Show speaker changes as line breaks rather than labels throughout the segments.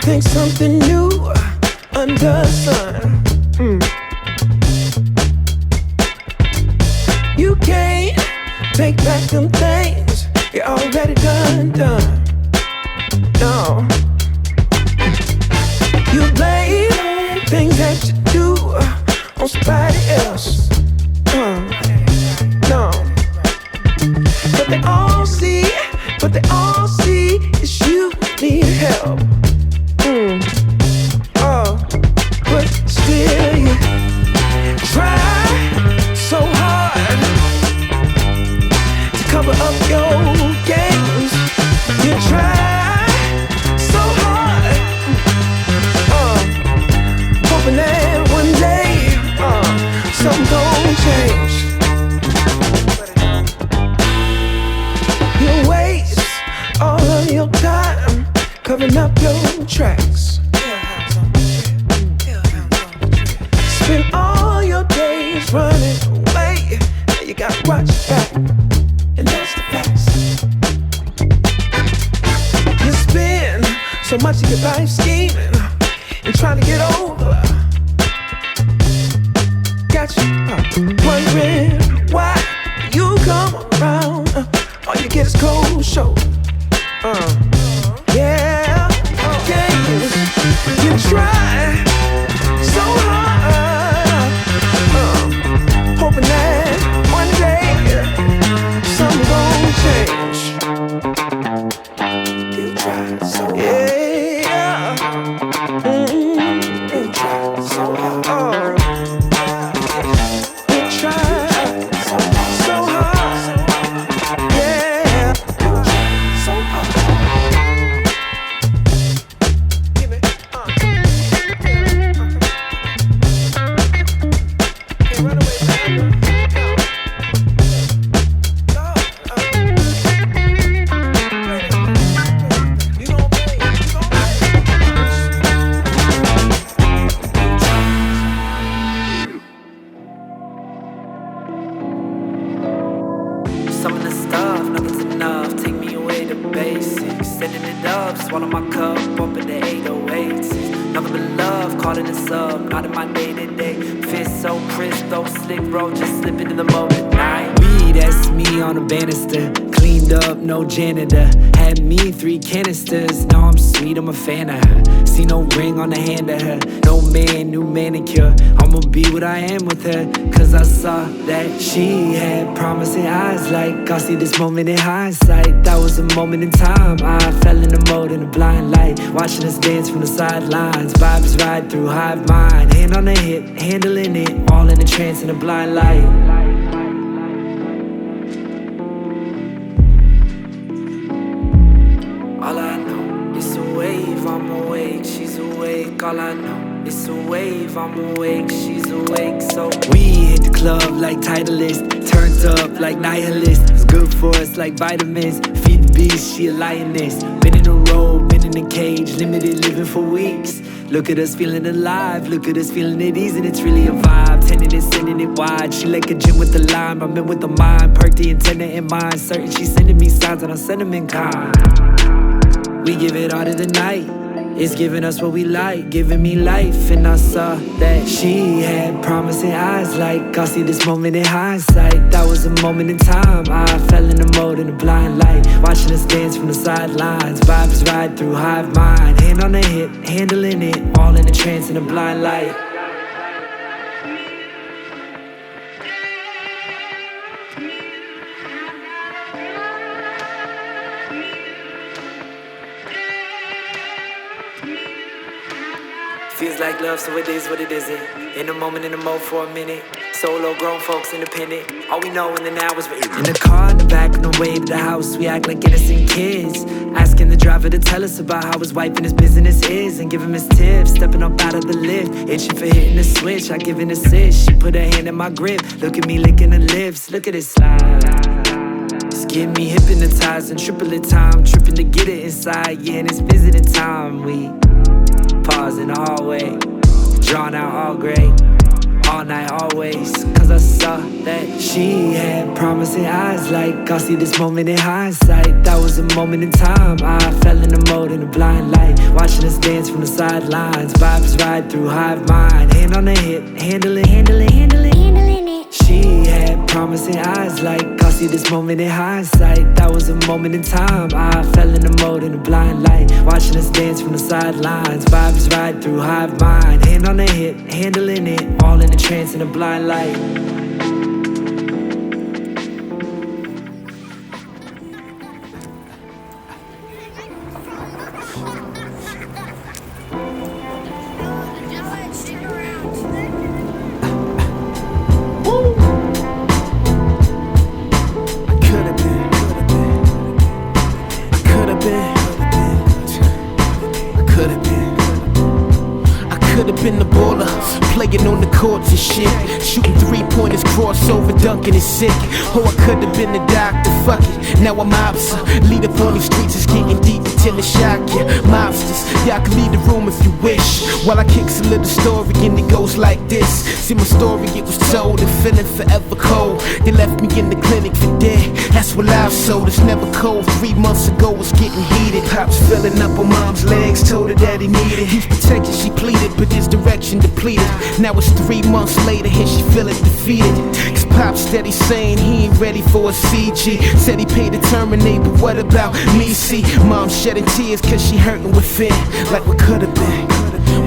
think something new under the sun. You can't take back them things you already done. No. You blame things that you do on somebody else. No. But they all see is you need help. But still you try so hard to cover up your games. You try so hard, hoping that one day something gon' change. You waste all of your time covering up your tracks. Spend all your days running away. You gotta watch your back, and that's the facts. You spend so much of your life scheming and trying to get over. Got you wondering why you come around. All you get is cold shoulder. Yeah, you try so hard, hoping that one day something gon' change. You try so hard. Yeah, you try so hard. You try so hard. Yeah, you try so hard.
Some of the stuff, nothing's enough. Take me away to basics. Sending it up, swallow my cup, bumping the 808s. Nothing but love, calling it sub, not in my day-to-day. Fist so crisp, though slick, bro, just slip into the mode at night. That's me on a banister, cleaned up, no janitor. Had me 3 canisters, now I'm sweet, I'm a fan of her. See no ring on the hand of her, no man, new manicure. I'ma be what I am with her, cause I saw that she had promising eyes. Like I see this moment in hindsight, that was a moment in time. I fell in the mode in a blind light, watching us dance from the sidelines. Vibes ride through hive mind, hand on the hip, handling it, all in a trance in a blind light. All I know, it's a wave, I'm awake, she's awake. All I know, it's a wave, I'm awake, she's awake. So we hit the club like Titleist, turned up like nihilist. It's good for us like vitamins, feed the beast, she a lioness. Been in a row, been in a cage, limited living for weeks. Look at us feeling alive, look at us feeling at ease, and it's really a vibe. Tending it, sending it wide. She like a gym with the lime, I'm in with the mind. Perk the antenna in mind, certain she's sending me signs and I send them in kind. We give it all to the night, it's giving us what we like, giving me life. And I saw that she had promising eyes. Like I see this moment in hindsight, that was a moment in time. I fell in the mode in a blind light, watching us dance from the sidelines. Vibes ride through hive mind, hand on the hip, handling it, all in a trance in a blind light. Feels like love, so it is what it isn't. In the moment, in the mode for a minute. Solo, grown folks, independent. All we know in the now is we're in the car, in the back, on the way to the house. We act like innocent kids, asking the driver to tell us about how his wife and his business is, and give him his tips. Stepping up out of the lift, itching for hitting the switch. I give an assist, she put her hand in my grip. Look at me licking her lips, look at it slide. It's getting me hypnotized and triple the time, tripping to get it inside. Yeah, and it's visiting time. We pause in the hallway, drawn out all gray. all night, always. Cause I saw that she had promising eyes. Like, I'll see this moment in hindsight. That was a moment in time. I fell in the mode in the blind light, watching us dance from the sidelines. Vibes ride through hive mind. Hand on the hip, handling it. She had promising eyes. Like, I'll see this moment in hindsight. That was a moment in time. I fell in the mode in the blind light, watching us dance from the sidelines. Vibes ride through hive mind. Hand on the hip, handling it. All in a trance in the blind light.
Could've been the baller, playing on the courts and shit, shooting 3-pointers, crossover, dunking is sick. Oh, I could've been the doctor, fuck it, now I'm officer. Lead up on these streets, it's getting deep until it shock ya. Mobsters, y'all can leave the room if you wish, while I kicks a little story and it goes like this. See my story, it was told and feeling forever cold. They left me in the clinic for dead, that's what life sold. It's never cold, 3 months ago it's getting heated. Pops filling up on mom's legs, told her that he needed. He's protected, she pleaded, but his direction depleted. Now it's 3 months later and she feeling defeated. Cause Pop steady saying he ain't ready for a CG. Said he paid to terminate, but what about me? See, mom shedding tears cause she hurting within. Like what could've been,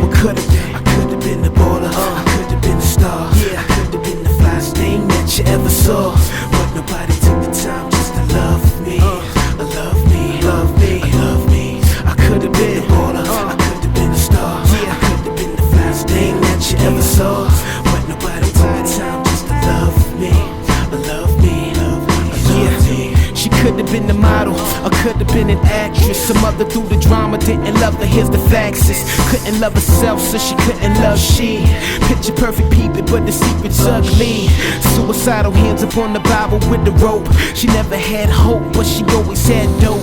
what could've been. I could've been the baller, I could've been the star, yeah, I could've been the flyest thing that you ever saw. But nobody took the time just to love me, love me, love me, love me. I could've been the baller, I could've been the star, yeah, I could've been the flyest thing that you ever saw. But nobody took the time just to love me, love me, love me, love me. She could've been the model, or could've been an actress. Some other through the drama didn't love her, here's the facts. Couldn't love herself, so she couldn't love she. Picture perfect people, but the secret's ugly. Suicidal hands up on the Bible with the rope. She never had hope, but she always had dope.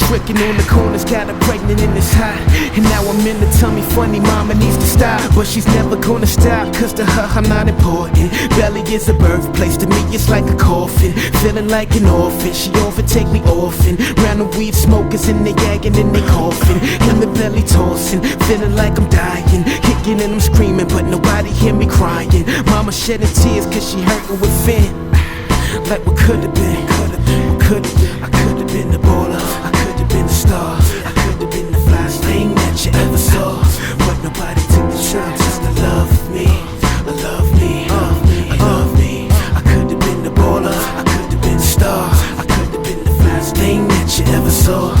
Tricking on the corners, got her pregnant and it's hot. And now I'm in the tummy, funny mama needs to stop. But she's never gonna stop, cause to her I'm not important. Belly is a birthplace, to me it's like a coffin. Feeling like an orphan, she overtake me often. Round the weed smokers and they gagging and they coughing. In the belly tossing, feeling like I'm dying. Kicking and I'm screaming, but nobody hear me crying. Mama shedding tears cause she hurting within. Like what could've been, what could've been. I could've been the baller, I could've been the star, I could've been the flyest thing that you ever saw. But nobody took the time just to love me, love me, love me, love me. I could've been the baller, I could've been the star, I could've been the flyest thing that you ever saw.